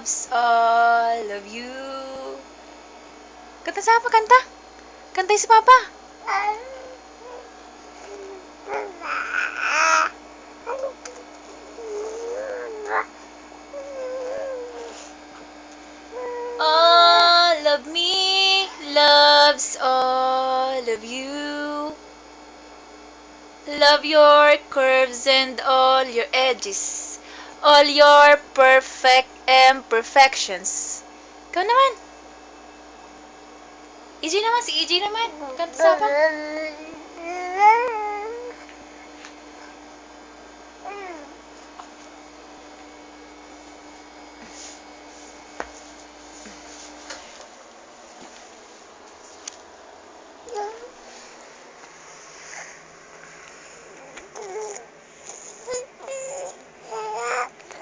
loves all of you. Kanta sa Papa, kanta. Kantay si Papa. All of me loves all of you. Love your curves and all your edges, all your perfect imperfections. Ikaw naman. EJ naman, si EJ naman. Kanta sa Papa.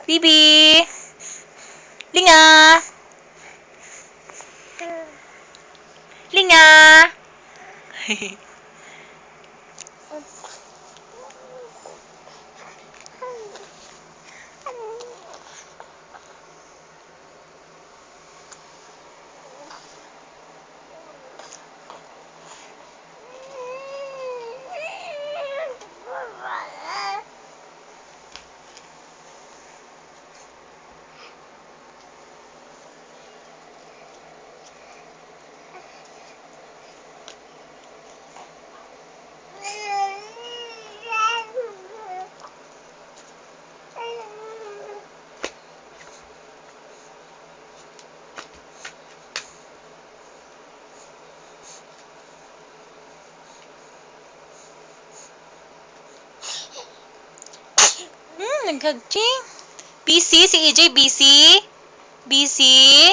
Bibi! Linga! Linga! Nagkagching. Busy si EJ, busy. Busy.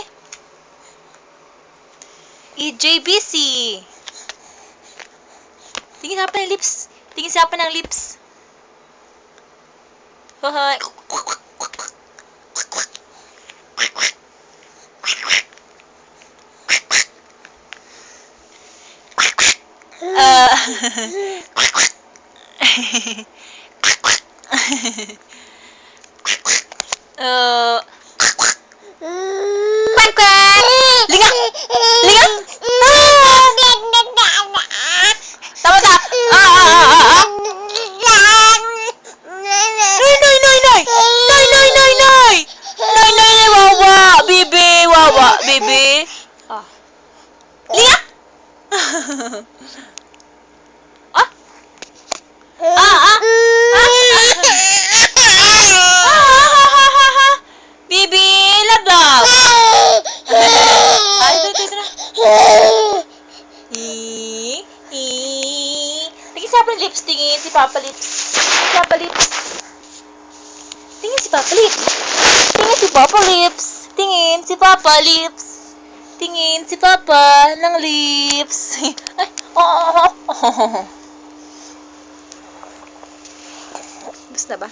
EJ, busy. Tingin sa ng lips. Tingin sa ng lips. Hoy. Quack quack! Linga! Linga! Tama ta! Noy! Wawa! Bibi! Linga! Bibi, love. Ay, ito. Tingin si Papa lips, tingin si Papa lips. Tingin si Papa lips. Tingin si Papa lips. Tingin si Papa lips. Tingin si Papa ng lips. Ay, Gusto na ba?